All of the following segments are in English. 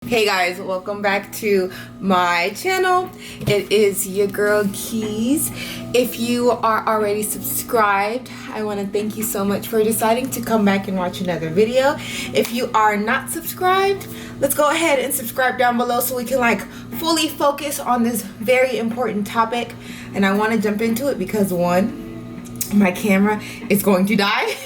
Hey guys, welcome back to my channel. It is your girl Keys. If you are already subscribed, I want to thank you so much for deciding to come back and watch another video. If you are not subscribed, let's go ahead and subscribe down below so we can fully focus on this very important topic. And I want to jump into it because one, my camera is going to die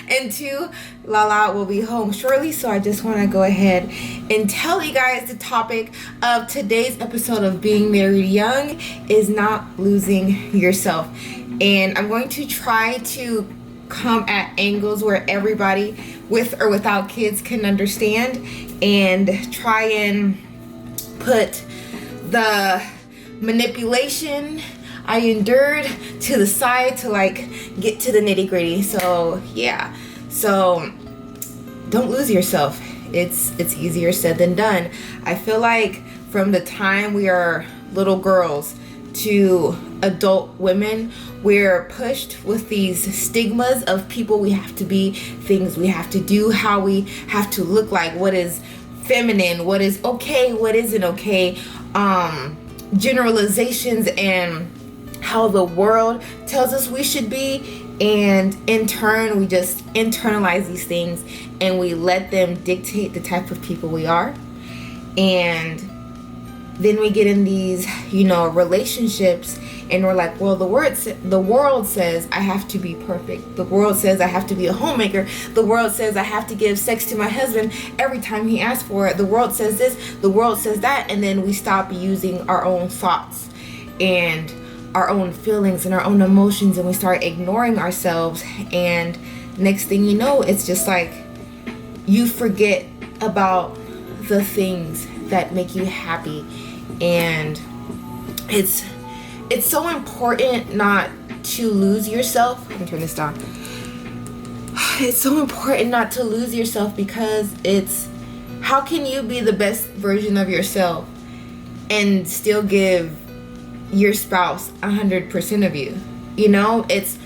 and two, Lala will be home shortly, so I just want to go ahead and tell you guys the topic of today's episode of Being Married Young is not losing yourself. And I'm going to try to come at angles where everybody with or without kids can understand and try and put the manipulation I endured to the side to get to the nitty gritty. So yeah, so don't lose yourself. It's easier said than done. I feel like from the time we are little girls to adult women, we're pushed with these stigmas of people we have to be, things we have to do, how we have to look like, what is feminine, what is okay, what isn't okay, generalizations and how the world tells us we should be, and in turn we just internalize these things and we let them dictate the type of people we are. And then we get in these relationships and we're like, well, the world says I have to be perfect, the world says I have to be a homemaker, the world says I have to give sex to my husband every time he asks for it, the world says this, the world says that, and then we stop using our own thoughts and our own feelings and our own emotions, and we start ignoring ourselves. And next thing you know, it's just like you forget about the things that make you happy. And it's so important not to lose yourself. Let me turn this down. It's so important not to lose yourself because it's, how can you be the best version of yourself and still give your spouse 100% of you? It's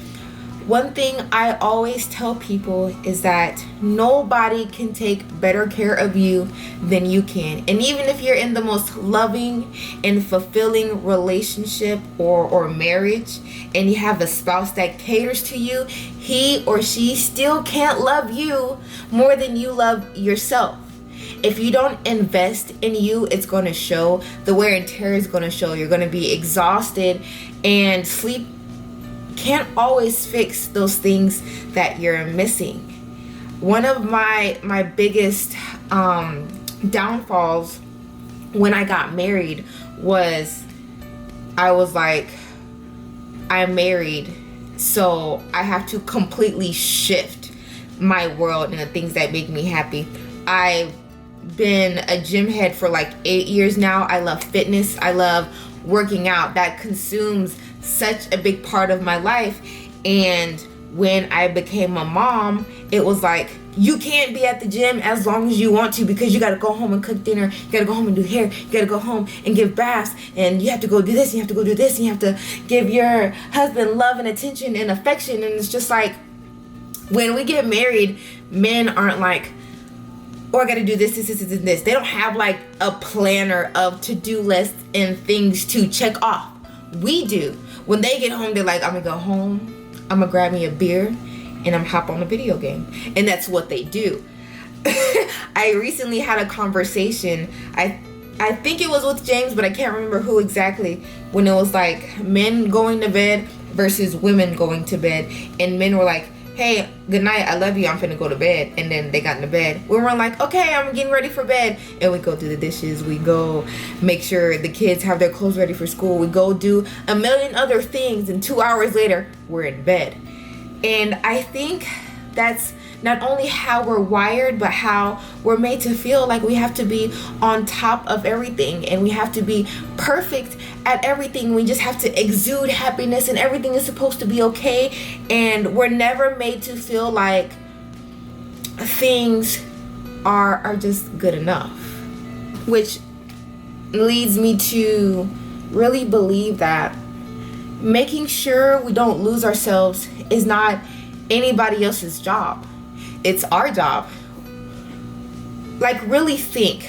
one thing I always tell people is that nobody can take better care of you than you can. And even if you're in the most loving and fulfilling relationship or marriage and you have a spouse that caters to you, he or she still can't love you more than you love yourself. If you don't invest in you, it's going to show. The wear and tear is going to show. You're going to be exhausted, and sleep can't always fix those things that you're missing. One of my biggest downfalls when I got married was I was like, I'm married, so I have to completely shift my world and the things that make me happy. I've been a gym head for 8 years now. I love fitness. I love working out. That consumes such a big part of my life. And when I became a mom, it was like, you can't be at the gym as long as you want to because you got to go home and cook dinner. You got to go home and do hair. You got to go home and give baths. And you have to go do this. And you have to go do this. And you have to give your husband love and attention and affection. And it's just like, when we get married, men aren't like, oh, I gotta do this, and this. They don't have a planner of to-do lists and things to check off. We do. When they get home, they're like, I'm gonna go home, I'm gonna grab me a beer, and I'm gonna hop on a video game. And that's what they do. I recently had a conversation, I think it was with James, but I can't remember who exactly, when it was men going to bed versus women going to bed. And men were like, hey, good night, I love you, I'm finna go to bed. And then they got into bed. We were like, okay, I'm getting ready for bed. And we go do the dishes, we go make sure the kids have their clothes ready for school, we go do a million other things, and 2 hours later, we're in bed. And I think that's not only how we're wired, but how we're made to feel like we have to be on top of everything and we have to be perfect at everything. We just have to exude happiness and everything is supposed to be okay. And we're never made to feel like things are just good enough, which leads me to really believe that making sure we don't lose ourselves is not anybody else's job. It's our job. Really think,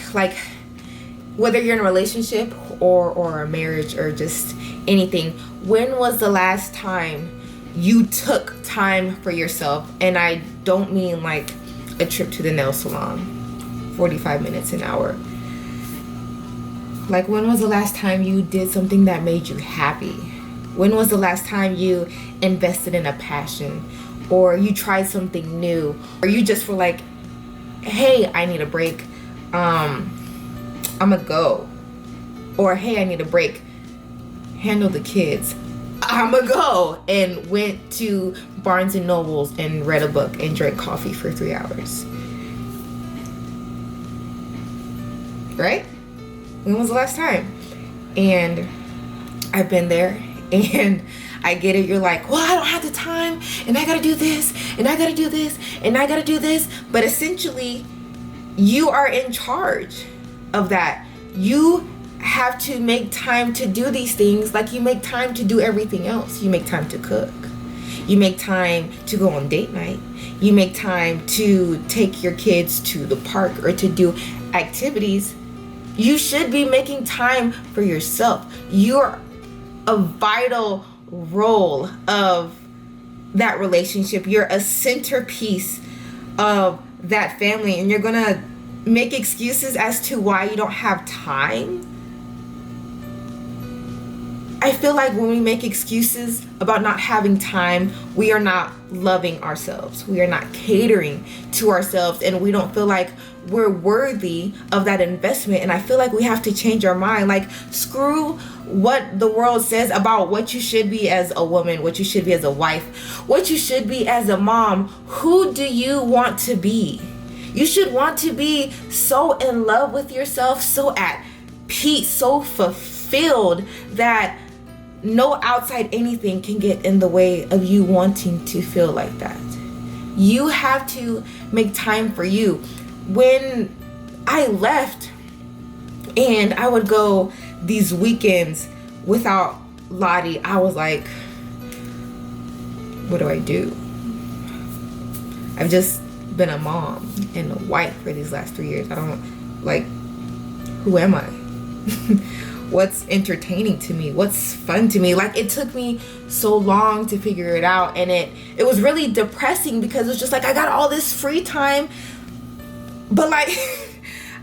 whether you're in a relationship or a marriage or just anything, when was the last time you took time for yourself? And I don't mean like a trip to the nail salon, 45 minutes, an hour. Like, when was the last time you did something that made you happy? When was the last time you invested in a passion, or you tried something new, or you just were like, hey, I need a break, I'm gonna go, or hey, I need a break, handle the kids, I'm gonna go, and went to Barnes and Nobles and read a book and drank coffee for 3 hours? Right? When was the last time? And I've been there, and I get it. You're like, well, I don't have the time, and I gotta do this, and I gotta do this, and I gotta do this. But essentially, you are in charge of that. You have to make time to do these things like you make time to do everything else. You make time to cook. You make time to go on date night. You make time to take your kids to the park or to do activities. You should be making time for yourself. You're a vital role of that relationship. You're a centerpiece of that family, and you're gonna make excuses as to why you don't have time. I feel like when we make excuses about not having time, we are not loving ourselves. We are not catering to ourselves, and we don't feel like we're worthy of that investment. And I feel like we have to change our mind. Like, screw what the world says about what you should be as a woman, what you should be as a wife, what you should be as a mom. Who do you want to be? You should want to be so in love with yourself, so at peace, so fulfilled that no outside anything can get in the way of you wanting to feel like that. You have to make time for you. When I left and I would go these weekends without Lottie, I was like, what do I do? I've just been a mom and a wife for these last 3 years. I don't, like, who am I? What's entertaining to me? What's fun to me? Like, it took me so long to figure it out, and it was really depressing because it was just like, I got all this free time, but like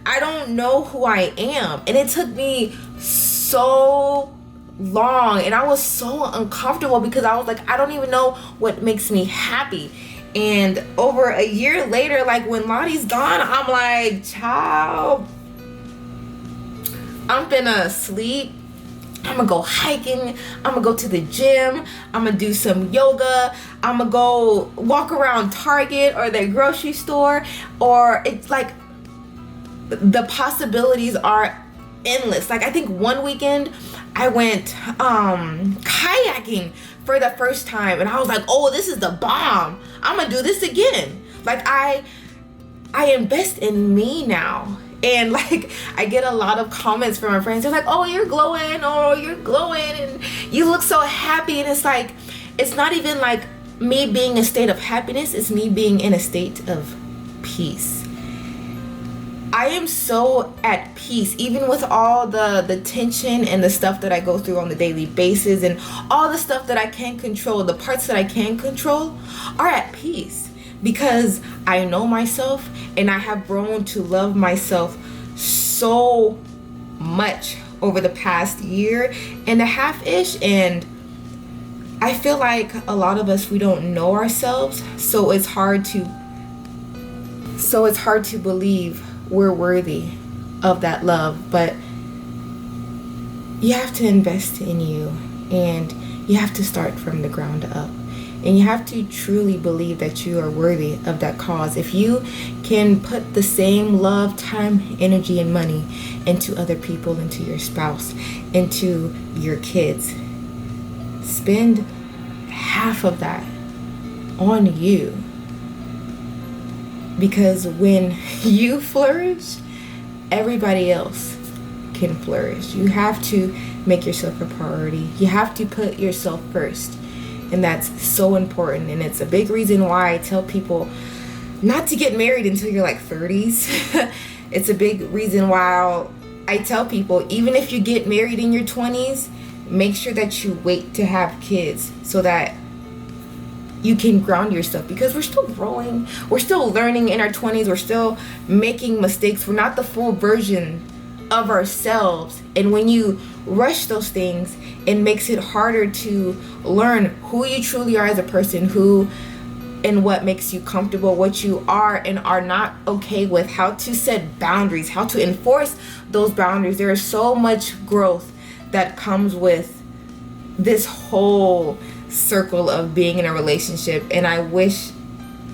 I don't know who I am. And it took me so long, and I was so uncomfortable because I was like, I don't even know what makes me happy. And over a year later, like, when Lottie's gone, I'm like, child, I'm finna sleep, I'm gonna go hiking, I'm gonna go to the gym, I'm gonna do some yoga, I'm gonna go walk around Target or the grocery store, or it's like the possibilities are endless. Like, I think one weekend I went kayaking for the first time, and I was like, oh, this is the bomb, I'm gonna do this again. Like, I invest in me now. And like, I get a lot of comments from my friends. They're like, oh, you're glowing, and you look so happy. And it's like, it's not even like me being in a state of happiness, it's me being in a state of peace. I am so at peace, even with all the tension and the stuff that I go through on the daily basis, and all the stuff that I can't control. The parts that I can control are at peace, because I know myself, and I have grown to love myself so much over the past year and a half-ish. And I feel like a lot of us, we don't know ourselves, so it's hard to believe we're worthy of that love. But you have to invest in you, and you have to start from the ground up. And you have to truly believe that you are worthy of that cause. If you can put the same love, time, energy, and money into other people, into your spouse, into your kids, spend half of that on you. Because when you flourish, everybody else can flourish. You have to make yourself a priority. You have to put yourself first. And that's so important. And it's a big reason why I tell people not to get married until you're like 30s. It's a big reason why I tell people, even if you get married in your 20s, make sure that you wait to have kids so that you can ground yourself, because we're still growing, we're still learning in our 20s, we're still making mistakes, we're not the full version of ourselves. And when you rush those things, it makes it harder to learn who you truly are as a person, who and what makes you comfortable, what you are and are not okay with, how to set boundaries, how to enforce those boundaries. There is so much growth that comes with this whole circle of being in a relationship, and I wish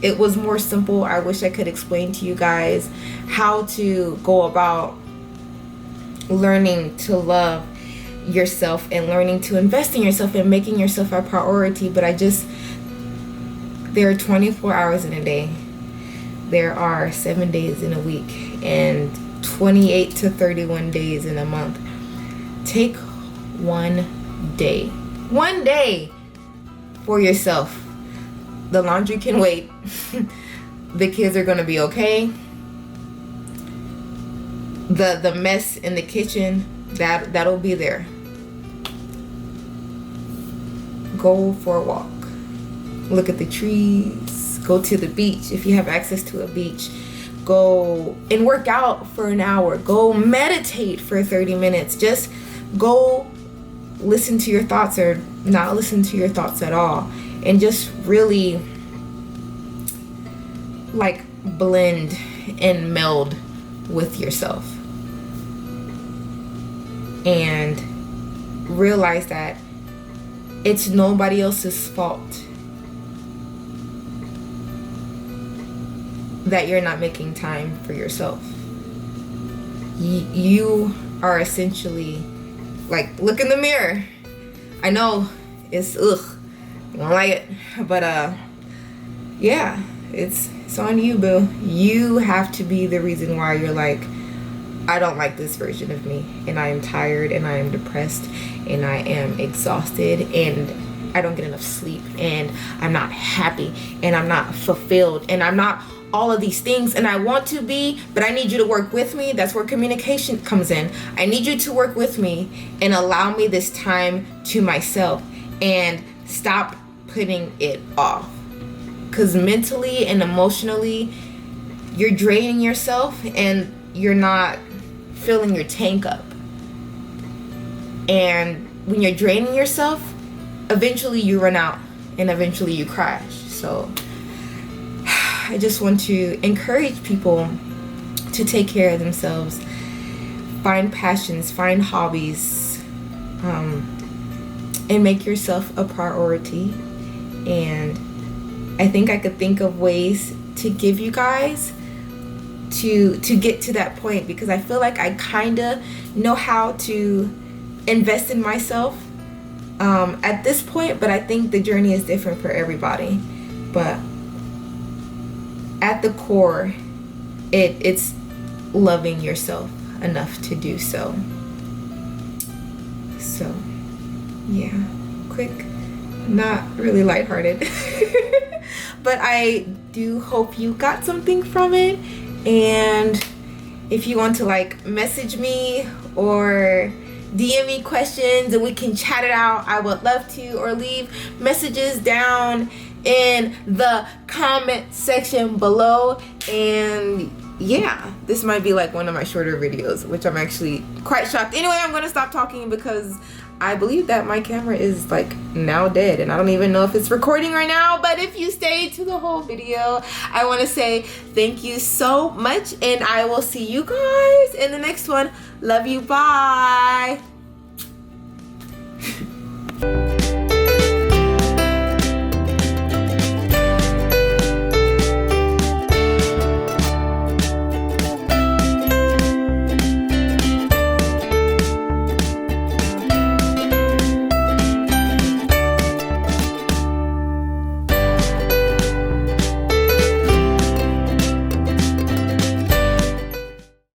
it was more simple. I wish I could explain to you guys how to go about learning to love yourself and learning to invest in yourself and making yourself a priority. But there are 24 hours in a day, there are 7 days in a week, and 28 to 31 days in a month. Take one day for yourself. The laundry can wait. The kids are gonna be okay. The mess in the kitchen, that'll be there. Go for a walk. Look at the trees. Go to the beach if you have access to a beach. Go and work out for an hour. Go meditate for 30 minutes. Just go listen to your thoughts, or not listen to your thoughts at all, and just really like blend and meld with yourself and realize that it's nobody else's fault that you're not making time for yourself. You are essentially like, look in the mirror. I know it's I don't like it, but yeah, it's on you, boo. You have to be the reason why you're like, I don't like this version of me, and I am tired, and I am depressed, and I am exhausted, and I don't get enough sleep, and I'm not happy, and I'm not fulfilled, and I'm not all of these things, and I want to be, but I need you to work with me. That's where communication comes in. I need you to work with me and allow me this time to myself and stop putting it off, because mentally and emotionally you're draining yourself and you're not filling your tank up. And when you're draining yourself, eventually you run out and eventually you crash. So I just want to encourage people to take care of themselves, find passions, find hobbies, and make yourself a priority. And I think I could think of ways to give you guys to get to that point, because I feel like I kind of know how to invest in myself at this point, but I think the journey is different for everybody. But at the core, it's loving yourself enough to do so. So, yeah, quick, not really lighthearted, but I do hope you got something from it. And if you want to like message me or DM me questions and we can chat it out, I would love to, or leave messages down in the comment section below. And yeah, this might be like one of my shorter videos, which I'm actually quite shocked. Anyway, I'm gonna stop talking because I believe that my camera is like now dead, and I don't even know if it's recording right now. But if you stayed to the whole video, I want to say thank you so much, and I will see you guys in the next one. Love you, bye.